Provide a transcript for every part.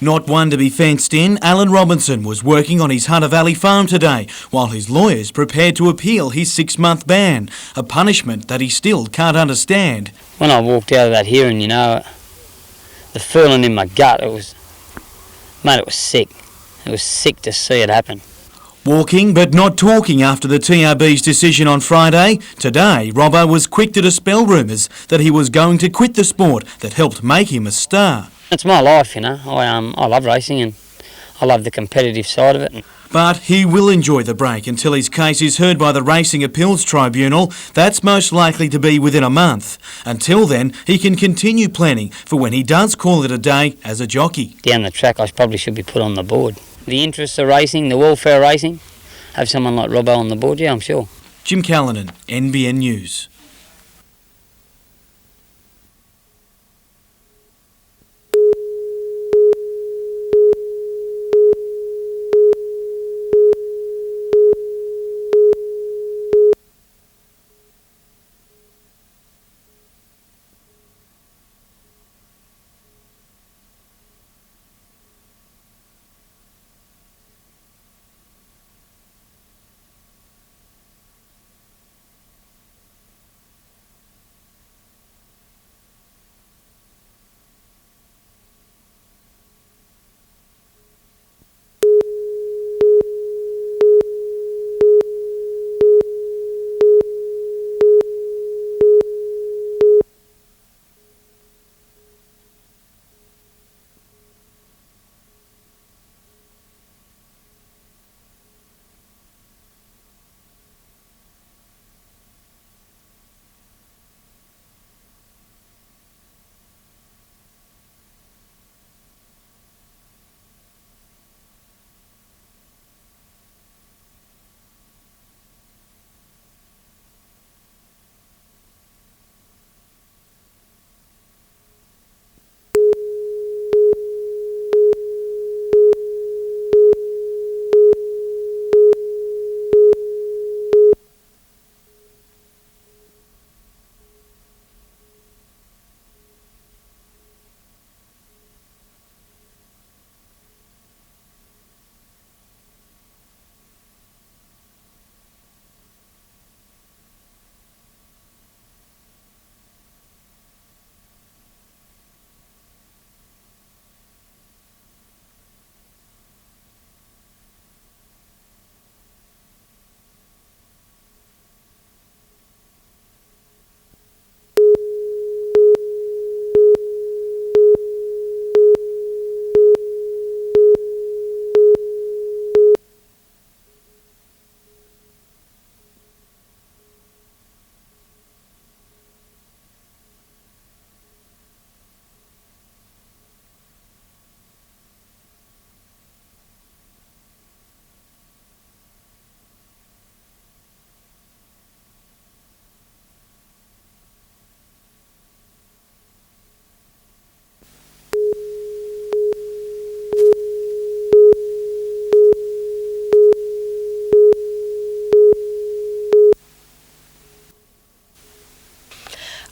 Not one to be fenced in, Alan Robinson was working on his Hunter Valley farm today while his lawyers prepared to appeal his 6-month ban, a punishment that he still can't understand. When I walked out of that hearing, the feeling in my gut, it was sick. It was sick to see it happen. Walking but not talking after the TRB's decision on Friday, today Robbo was quick to dispel rumours that he was going to quit the sport that helped make him a star. It's my life, I love racing and I love the competitive side of it. But he will enjoy the break until his case is heard by the Racing Appeals Tribunal. That's most likely to be within a month. Until then, he can continue planning for when he does call it a day as a jockey. Down the track, I probably should be put on the board. The interests of racing, the welfare of racing, have someone like Robbo on the board, yeah, I'm sure. Jim Callanan, NBN News.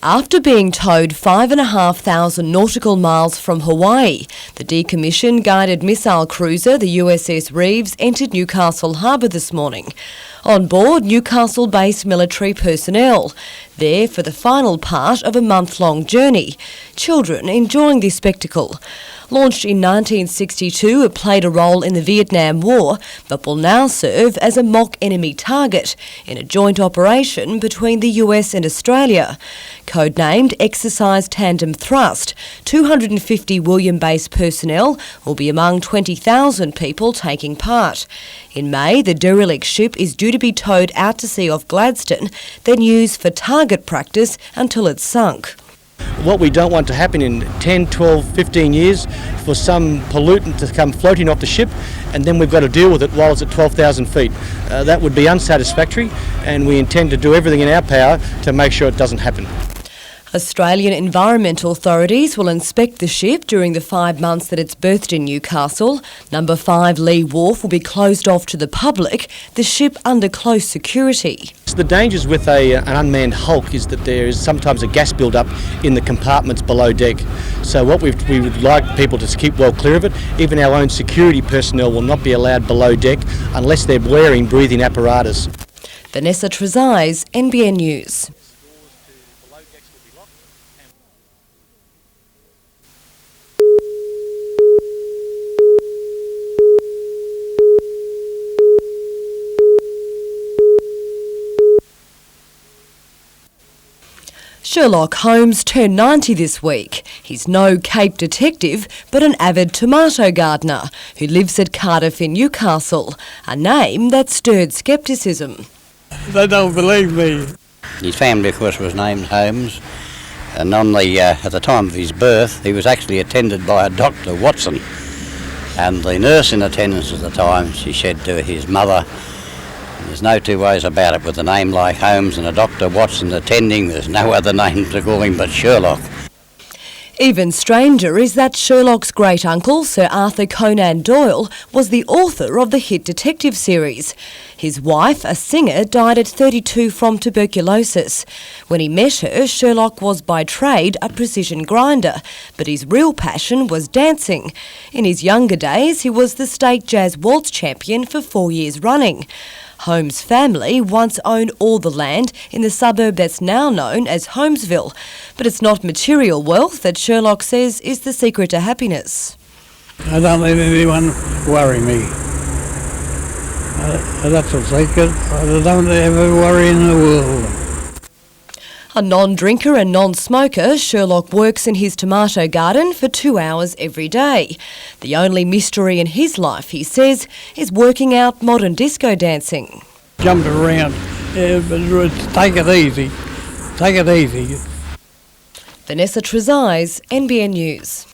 After being towed 5,500 nautical miles from Hawaii, the decommissioned guided missile cruiser, the USS Reeves, entered Newcastle Harbour this morning. On board, Newcastle-based military personnel, there for the final part of a month-long journey. Children enjoying this spectacle. Launched in 1962, it played a role in the Vietnam War, but will now serve as a mock enemy target in a joint operation between the US and Australia. Codenamed Exercise Tandem Thrust, 250 William-based personnel will be among 20,000 people taking part. In May, the derelict ship is due to be towed out to sea off Gladstone, then used for target practice until it's sunk. What we don't want to happen in 10, 12, 15 years for some pollutant to come floating off the ship and then we've got to deal with it while it's at 12,000 feet. That would be unsatisfactory and we intend to do everything in our power to make sure it doesn't happen. Australian environmental authorities will inspect the ship during the 5 months that it's berthed in Newcastle. Number 5 Lee Wharf will be closed off to the public, the ship under close security. The dangers with an unmanned hulk is that there is sometimes a gas build-up in the compartments below deck. So what we would like people to keep well clear of it. Even our own security personnel will not be allowed below deck unless they're wearing breathing apparatus. Vanessa Trezise, NBN News. Sherlock Holmes turned 90 this week. He's no Cape detective, but an avid tomato gardener who lives at Cardiff in Newcastle, a name that stirred scepticism. They don't believe me. His family, of course, was named Holmes, and at the time of his birth, he was actually attended by a Dr. Watson, and the nurse in attendance at the time, she said to his mother, "There's no two ways about it, with a name like Holmes and a Dr. Watson attending, there's no other name to call him but Sherlock." Even stranger is that Sherlock's great-uncle, Sir Arthur Conan Doyle, was the author of the hit detective series. His wife, a singer, died at 32 from tuberculosis. When he met her, Sherlock was by trade a precision grinder, but his real passion was dancing. In his younger days, he was the state jazz waltz champion for 4 years running. Holmes' family once owned all the land in the suburb that's now known as Holmesville, but it's not material wealth that Sherlock says is the secret to happiness. I don't let anyone worry me. That's a secret. I don't ever worry in the world. A non-drinker and non-smoker, Sherlock works in his tomato garden for 2 hours every day. The only mystery in his life, he says, is working out modern disco dancing. Jump around, but take it easy. Take it easy. Vanessa Trezise, NBN News.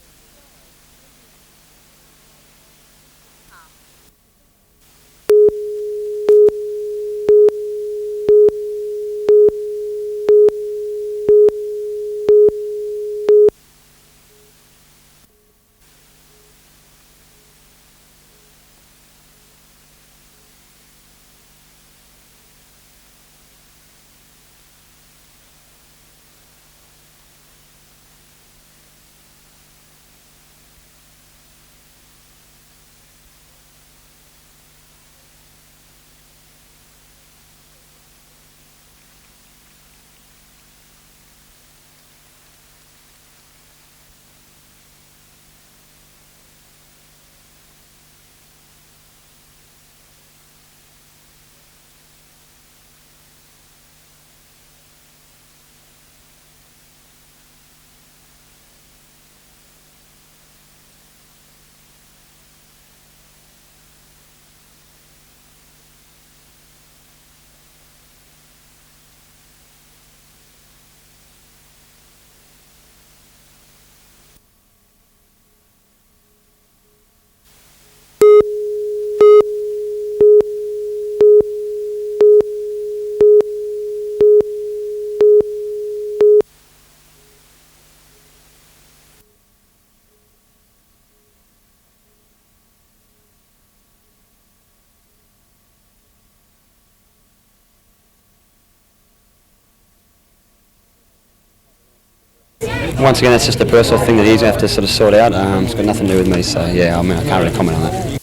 Once again, it's just a personal thing that he's going to have to sort of sort out. It's got nothing to do with me, so yeah, I mean, I can't really comment on that.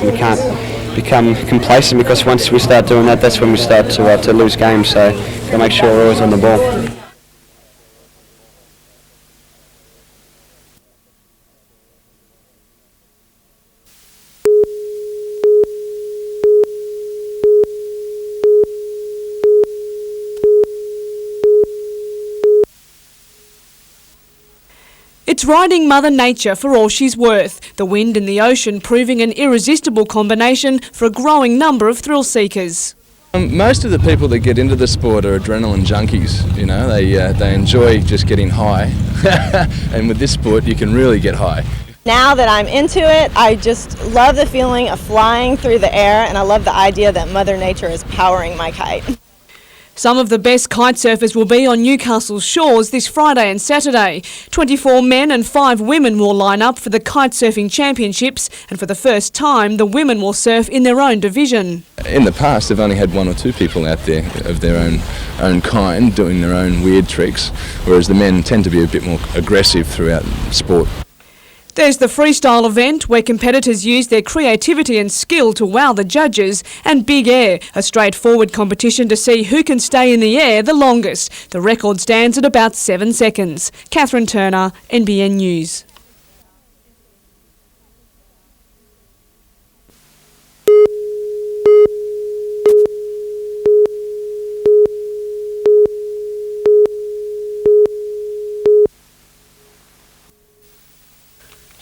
We can't become complacent, because once we start doing that, that's when we start to lose games, so we've got to make sure we're always on the ball. It's riding Mother Nature for all she's worth, the wind and the ocean proving an irresistible combination for a growing number of thrill seekers. Most of the people that get into the sport are adrenaline junkies. You know, they enjoy just getting high, and with this sport you can really get high. Now that I'm into it, I just love the feeling of flying through the air, and I love the idea that Mother Nature is powering my kite. Some of the best kite surfers will be on Newcastle's shores this Friday and Saturday. 24 men and 5 women will line up for the Kite Surfing Championships, and for the first time the women will surf in their own division. In the past they've only had 1 or 2 people out there of their own kind doing their own weird tricks, whereas the men tend to be a bit more aggressive throughout sport. There's the freestyle event where competitors use their creativity and skill to wow the judges, and Big Air, a straightforward competition to see who can stay in the air the longest. The record stands at about 7 seconds. Catherine Turner, NBN News.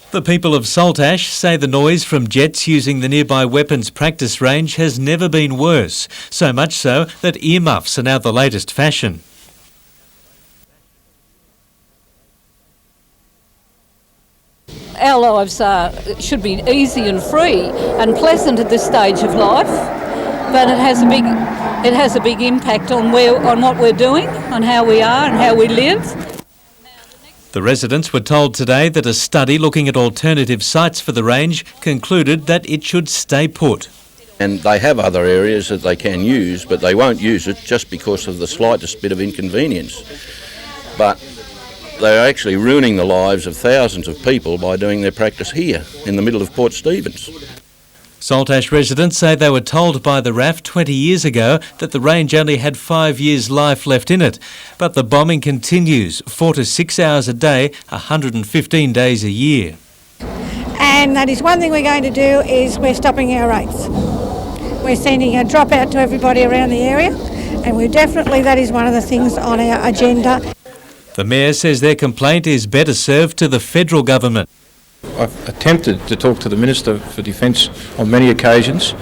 The people of Saltash say the noise from jets using the nearby weapons practice range has never been worse, so much so that earmuffs are now the latest fashion. Our lives should be easy and free and pleasant at this stage of life, but it has a big impact on what we're doing, on how we are and how we live. The residents were told today that a study looking at alternative sites for the range concluded that it should stay put. And they have other areas that they can use, but they won't use it just because of the slightest bit of inconvenience. But they're actually ruining the lives of thousands of people by doing their practice here in the middle of Port Stephens. Saltash residents say they were told by the RAF 20 years ago that the range only had 5 years' life left in it. But the bombing continues, 4 to 6 hours a day, 115 days a year. And that is one thing we're going to do, is we're stopping our rates. We're sending a drop out to everybody around the area, and that is one of the things on our agenda. The Mayor says their complaint is better served to the federal government. I've attempted to talk to the Minister for Defence on many occasions,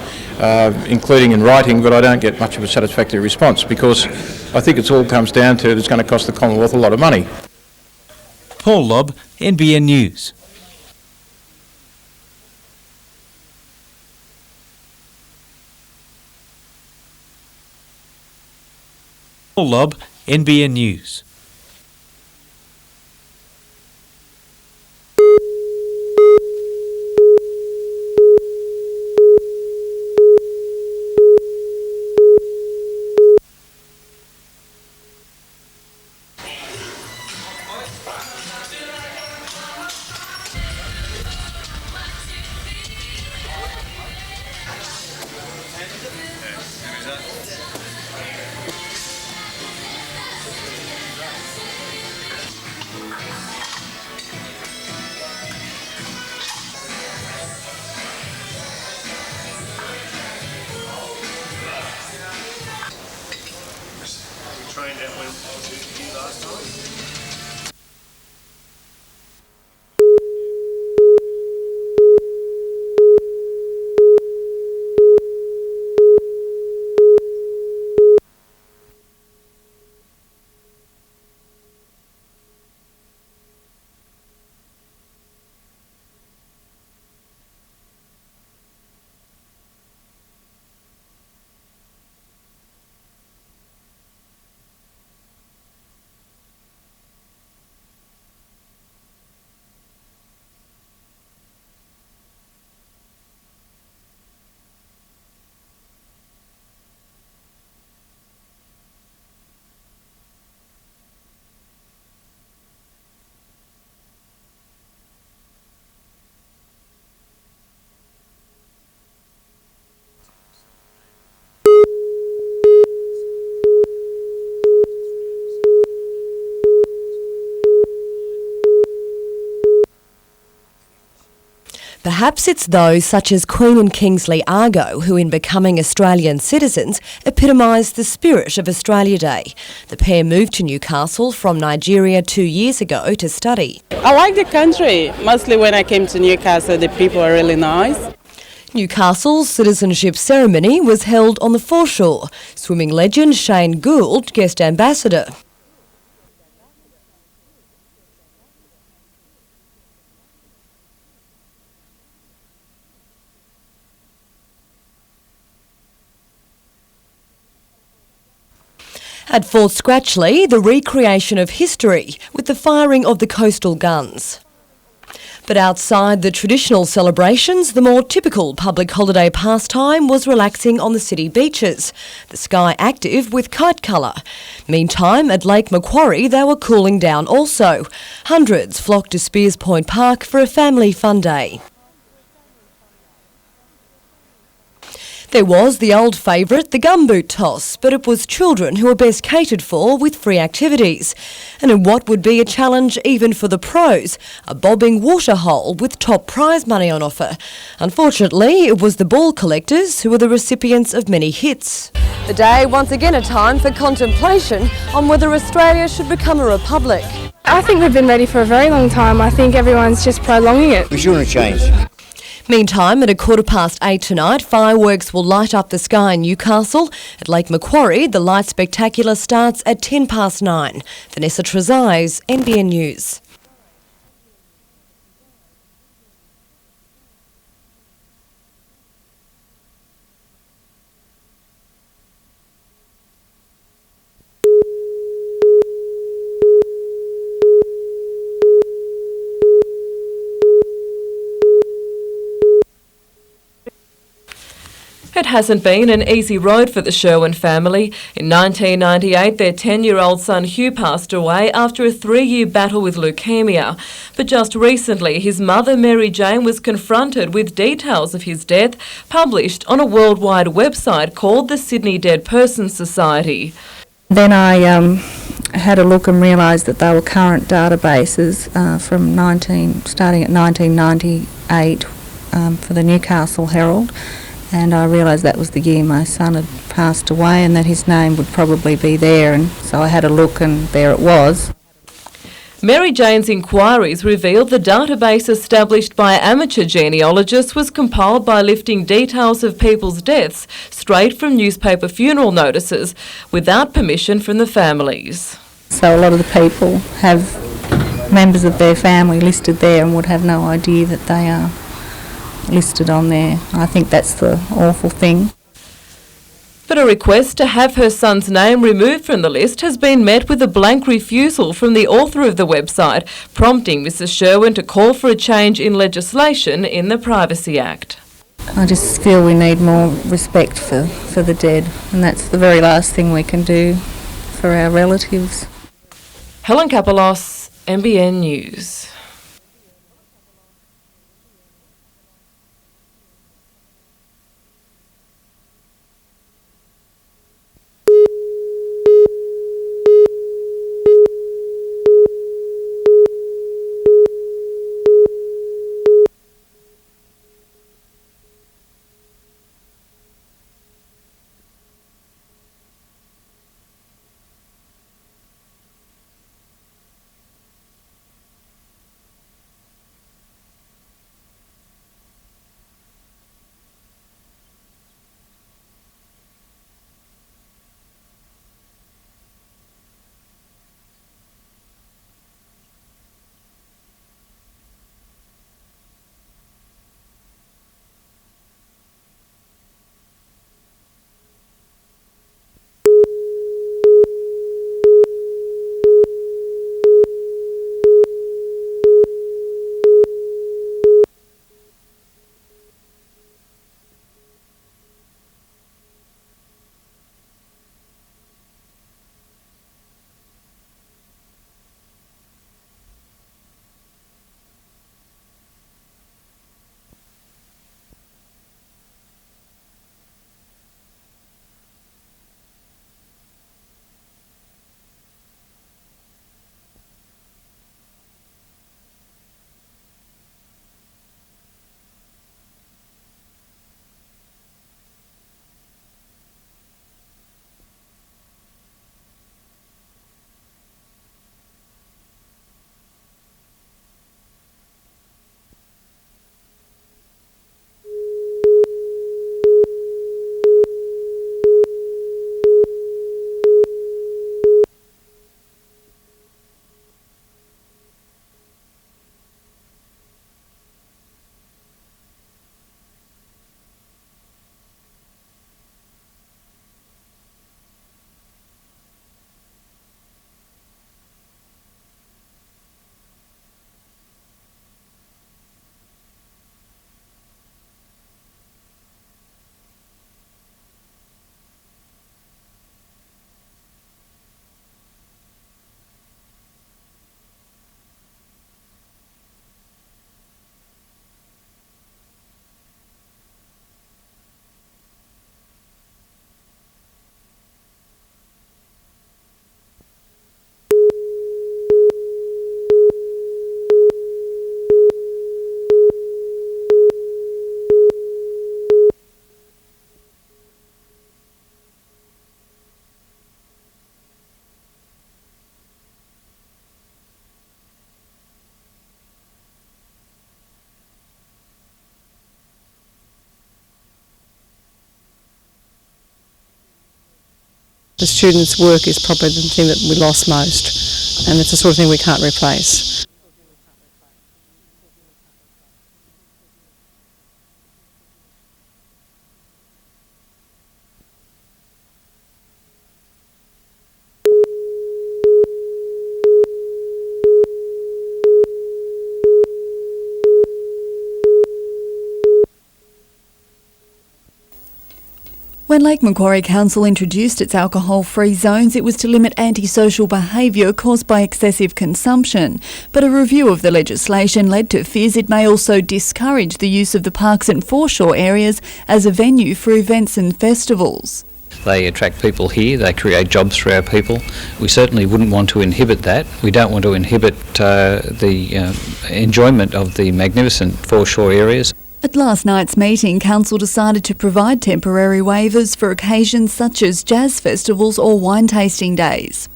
including in writing, but I don't get much of a satisfactory response, because I think it all comes down to it's going to cost the Commonwealth a lot of money. Paul Lobb, NBN News. Paul Lobb, NBN News. Trained that went to you last time. Perhaps it's those such as Queen and Kingsley Argo who, in becoming Australian citizens, epitomise the spirit of Australia Day. The pair moved to Newcastle from Nigeria 2 years ago to study. I like the country. Mostly when I came to Newcastle, the people are really nice. Newcastle's citizenship ceremony was held on the foreshore. Swimming legend Shane Gould, guest ambassador. At Fort Scratchley, the recreation of history with the firing of the coastal guns. But outside the traditional celebrations, the more typical public holiday pastime was relaxing on the city beaches, the sky active with kite colour. Meantime, at Lake Macquarie, they were cooling down also. Hundreds flocked to Spears Point Park for a family fun day. There was the old favourite, the gumboot toss, but it was children who were best catered for with free activities. And in what would be a challenge even for the pros, a bobbing water hole with top prize money on offer. Unfortunately, it was the ball collectors who were the recipients of many hits. The day, once again a time for contemplation on whether Australia should become a republic. I think we've been ready for a very long time. I think everyone's just prolonging it. We shouldn't change. Meantime, at 8:15 tonight, fireworks will light up the sky in Newcastle. At Lake Macquarie, the light spectacular starts at 9:10. Vanessa Trezise, NBN News. It hasn't been an easy road for the Sherwin family. In 1998, their 10-year-old son Hugh passed away after a 3-year battle with leukemia. But just recently, his mother Mary Jane was confronted with details of his death published on a worldwide website called the Sydney Dead Persons Society. Then I had a look and realised that they were current databases starting at 1998 for the Newcastle Herald. And I realised that was the year my son had passed away and that his name would probably be there, and so I had a look and there it was. Mary Jane's inquiries revealed the database established by amateur genealogists was compiled by lifting details of people's deaths straight from newspaper funeral notices without permission from the families. So a lot of the people have members of their family listed there and would have no idea that they are listed on there. I think that's the awful thing. But a request to have her son's name removed from the list has been met with a blank refusal from the author of the website, prompting Mrs Sherwin to call for a change in legislation in the Privacy Act. I just feel we need more respect for the dead, and that's the very last thing we can do for our relatives. Helen Kapelos, NBN News. the students' work is probably the thing that we lost most, and it's the sort of thing we can't replace. When Lake Macquarie Council introduced its alcohol-free zones, it was to limit antisocial behaviour caused by excessive consumption. But a review of the legislation led to fears it may also discourage the use of the parks and foreshore areas as a venue for events and festivals. They attract people here, they create jobs for our people. We certainly wouldn't want to inhibit that. We don't want to inhibit the enjoyment of the magnificent foreshore areas. At last night's meeting, Council decided to provide temporary waivers for occasions such as jazz festivals or wine tasting days.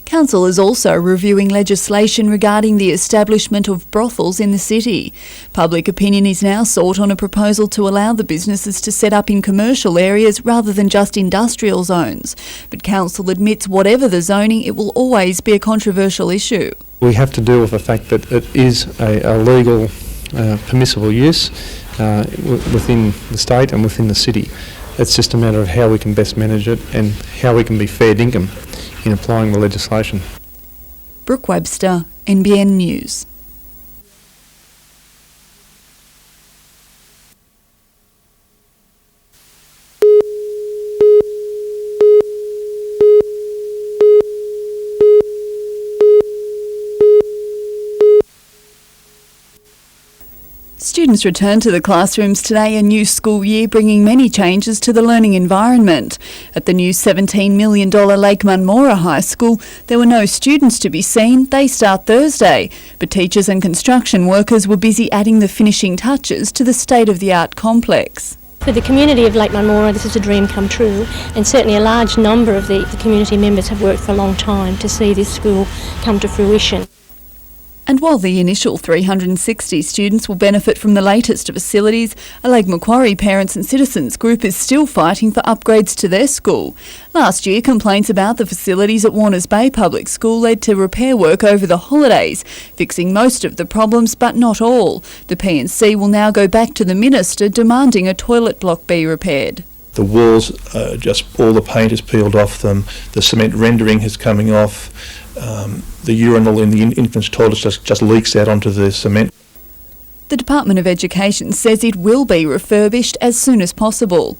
Council is also reviewing legislation regarding the establishment of brothels in the city. Public opinion is now sought on a proposal to allow the businesses to set up in commercial areas rather than just industrial zones. But Council admits whatever the zoning, it will always be a controversial issue. We have to deal with the fact that it is a legal, permissible use within the state and within the city. It's just a matter of how we can best manage it and how we can be fair dinkum in applying the legislation. Brooke Webster, NBN News. Students return to the classrooms today, a new school year bringing many changes to the learning environment. At the new $17 million Lake Munmora High School, there were no students to be seen. They start Thursday, but teachers and construction workers were busy adding the finishing touches to the state-of-the-art complex. For the community of Lake Munmora, this is a dream come true, and certainly a large number of the community members have worked for a long time to see this school come to fruition. And while the initial 360 students will benefit from the latest facilities, a Lake Macquarie Parents and Citizens group is still fighting for upgrades to their school. Last year, complaints about the facilities at Warners Bay Public School led to repair work over the holidays, fixing most of the problems but not all. The P&C will now go back to the Minister demanding a toilet block be repaired. The walls, just all the paint is peeled off them, the cement rendering is coming off, the urinal in the infant's toilets just leaks out onto the cement. The Department of Education says it will be refurbished as soon as possible.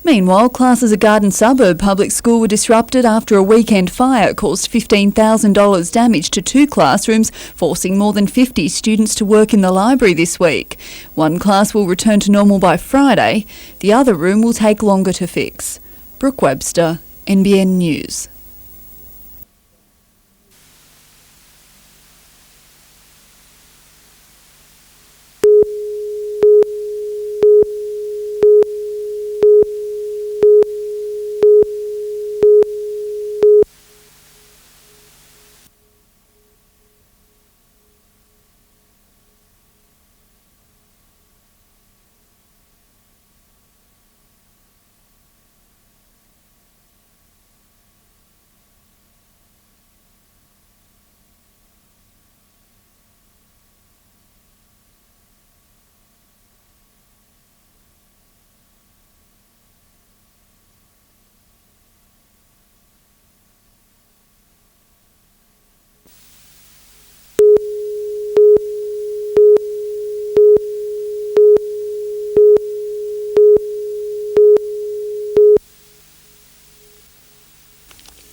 Meanwhile, classes at Garden Suburb Public School were disrupted after a weekend fire caused $15,000 damage to 2 classrooms, forcing more than 50 students to work in the library this week. One class will return to normal by Friday. The other room will take longer to fix. Brooke Webster, NBN News.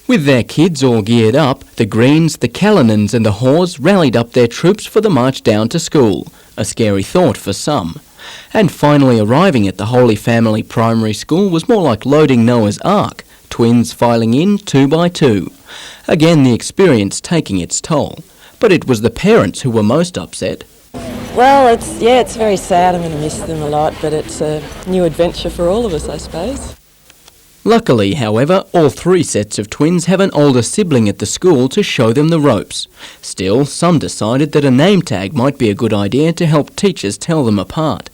With their kids all geared up, the Greens, the Callinans and the Haws rallied up their troops for the march down to school, a scary thought for some. And finally arriving at the Holy Family Primary School was more like loading Noah's Ark, twins filing in 2 by 2. Again, the experience taking its toll. But it was the parents who were most upset. Well, it's very sad. I'm going to miss them a lot, but it's a new adventure for all of us, I suppose. Luckily, however, all 3 sets of twins have an older sibling at the school to show them the ropes. Still, some decided that a name tag might be a good idea to help teachers tell them apart.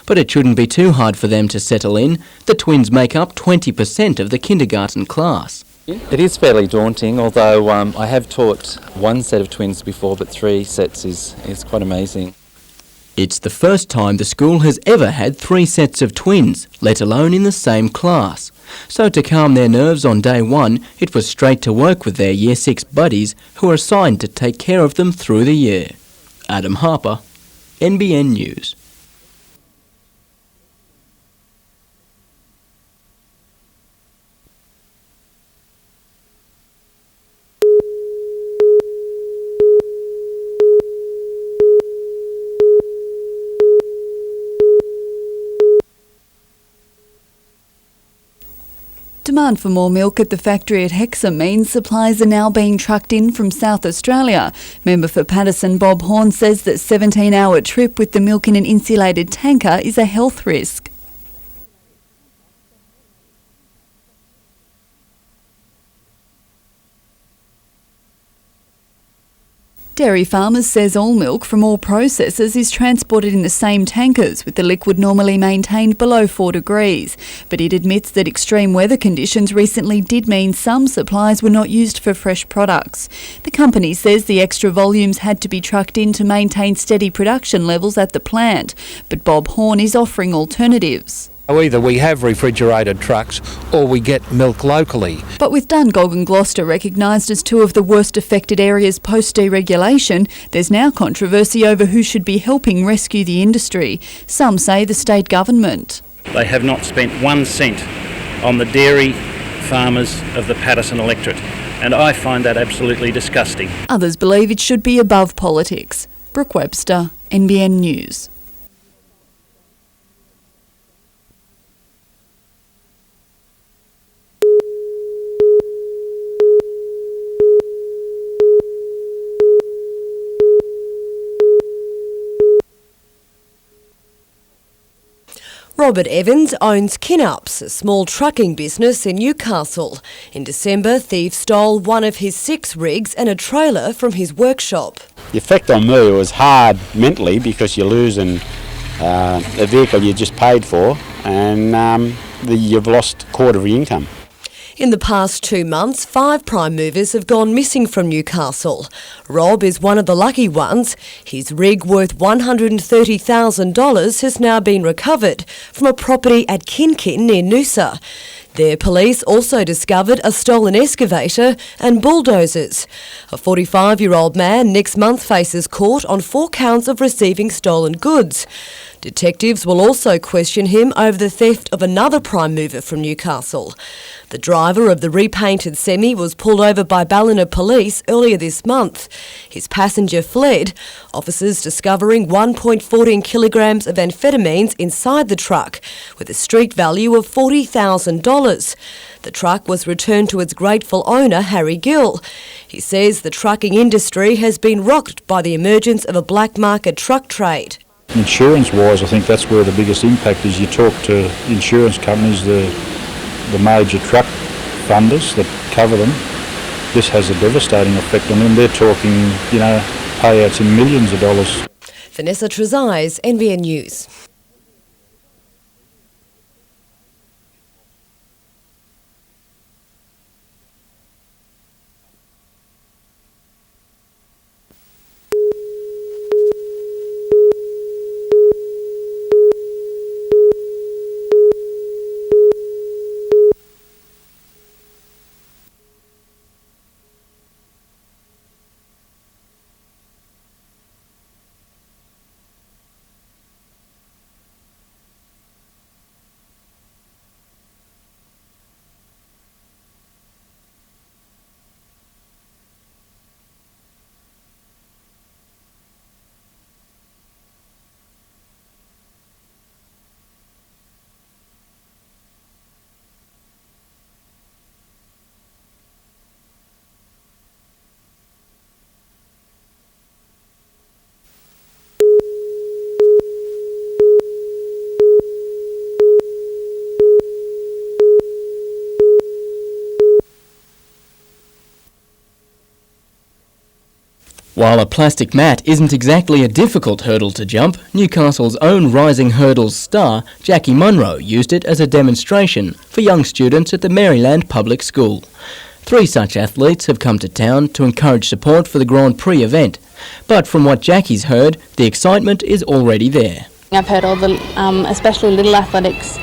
But it shouldn't be too hard for them to settle in. The twins make up 20% of the kindergarten class. It is fairly daunting, although I have taught one set of twins before, but 3 sets is quite amazing. It's the first time the school has ever had 3 sets of twins, let alone in the same class. So to calm their nerves on day 1, it was straight to work with their Year 6 buddies who are assigned to take care of them through the year. Adam Harper, NBN News. Demand for more milk at the factory at Hexham means supplies are now being trucked in from South Australia. Member for Paterson Bob Horn says that 17-hour trip with the milk in an insulated tanker is a health risk. Dairy Farmers says all milk from all processors is transported in the same tankers, with the liquid normally maintained below 4 degrees. But it admits that extreme weather conditions recently did mean some supplies were not used for fresh products. The company says the extra volumes had to be trucked in to maintain steady production levels at the plant. But Bob Horn is offering alternatives. Either we have refrigerated trucks or we get milk locally. But with Dungog and Gloucester recognised as 2 of the worst affected areas post-deregulation, there's now controversy over who should be helping rescue the industry. Some say the state government. They have not spent 1 cent on the dairy farmers of the Paterson electorate, and I find that absolutely disgusting. Others believe it should be above politics. Brooke Webster, NBN News. Robert Evans owns Kinups, a small trucking business in Newcastle. In December, thieves stole one of his 6 rigs and a trailer from his workshop. The effect on me was hard mentally because you're losing a vehicle you just paid for and you've lost a quarter of your income. In the past 2 months, 5 prime movers have gone missing from Newcastle. Rob is one of the lucky ones. His rig worth $130,000 has now been recovered from a property at Kinkin near Noosa. There, police also discovered a stolen excavator and bulldozers. A 45-year-old man next month faces court on 4 counts of receiving stolen goods. Detectives will also question him over the theft of another prime mover from Newcastle. The driver of the repainted semi was pulled over by Ballina police earlier this month. His passenger fled, officers discovering 1.14 kilograms of amphetamines inside the truck, with a street value of $40,000. The truck was returned to its grateful owner, Harry Gill. He says the trucking industry has been rocked by the emergence of a black market truck trade. Insurance-wise, I think that's where the biggest impact is. You talk to insurance companies, the major truck funders that cover them. This has a devastating effect on them. They're talking, payouts in millions of dollars. Vanessa Trezise, NBN News. While a plastic mat isn't exactly a difficult hurdle to jump, Newcastle's own rising hurdles star, Jackie Munro, used it as a demonstration for young students at the Maryland Public School. 3 such athletes have come to town to encourage support for the Grand Prix event. But from what Jackie's heard, the excitement is already there. I've heard all the, especially little athletics,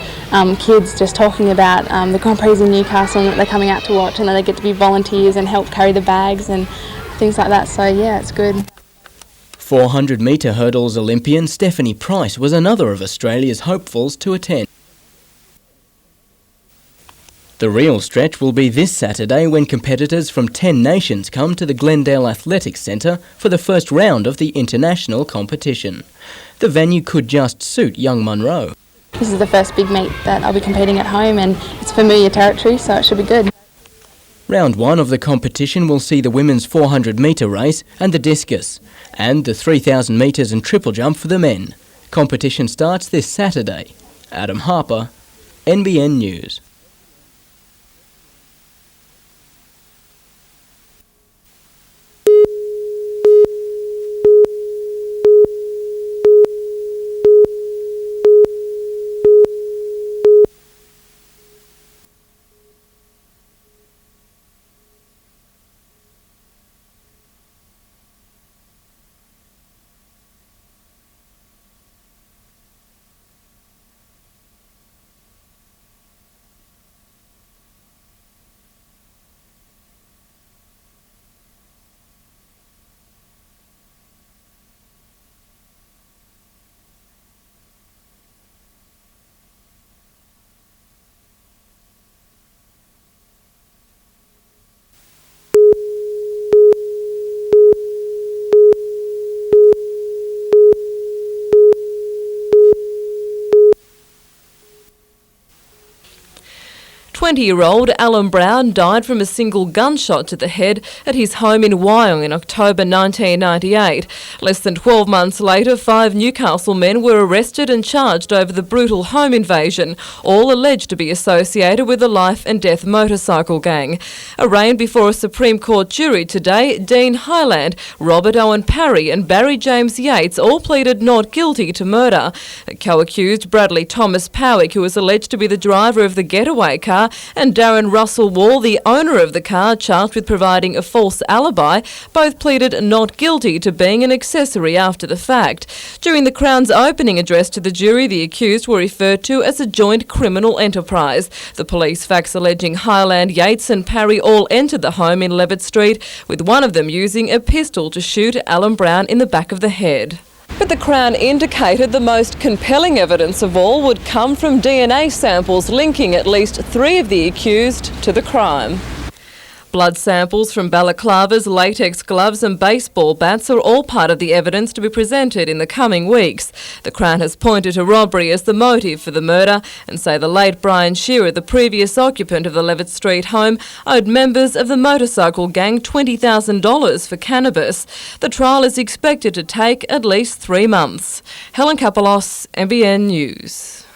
kids just talking about the Grand Prix in Newcastle and that they're coming out to watch and that they get to be volunteers and help carry the bags and things like that. So yeah, it's good. 400-metre hurdles Olympian Stephanie Price was another of Australia's hopefuls to attend. The real stretch will be this Saturday when competitors from 10 nations come to the Glendale Athletics Centre for the first round of the international competition. The venue could just suit young Munro. This is the first big meet that I'll be competing at home and it's familiar territory, so it should be good. Round 1 of the competition will see the women's 400-metre race and the discus, and the 3,000 metres and triple jump for the men. Competition starts this Saturday. Adam Harper, NBN News. Twenty-year-old Alan Brown died from a single gunshot to the head at his home in Wyong in October 1998. Less than 12 months later, 5 Newcastle men were arrested and charged over the brutal home invasion, all alleged to be associated with the life and death motorcycle gang. Arraigned before a Supreme Court jury today, Dean Hyland, Robert Owen Parry and Barry James Yates all pleaded not guilty to murder. Co-accused Bradley Thomas Powick, who was alleged to be the driver of the getaway car, and Darren Russell Wall, the owner of the car, charged with providing a false alibi, both pleaded not guilty to being an accessory after the fact. During the Crown's opening address to the jury, the accused were referred to as a joint criminal enterprise. The police facts alleging Highland, Yates and Parry all entered the home in Levitt Street, with one of them using a pistol to shoot Alan Brown in the back of the head. But the Crown indicated the most compelling evidence of all would come from DNA samples linking at least 3 of the accused to the crime. Blood samples from balaclavas, latex gloves and baseball bats are all part of the evidence to be presented in the coming weeks. The Crown has pointed to robbery as the motive for the murder and say the late Brian Shearer, the previous occupant of the Levitt Street home, owed members of the motorcycle gang $20,000 for cannabis. The trial is expected to take at least 3 months. Helen Kapelos, NBN News.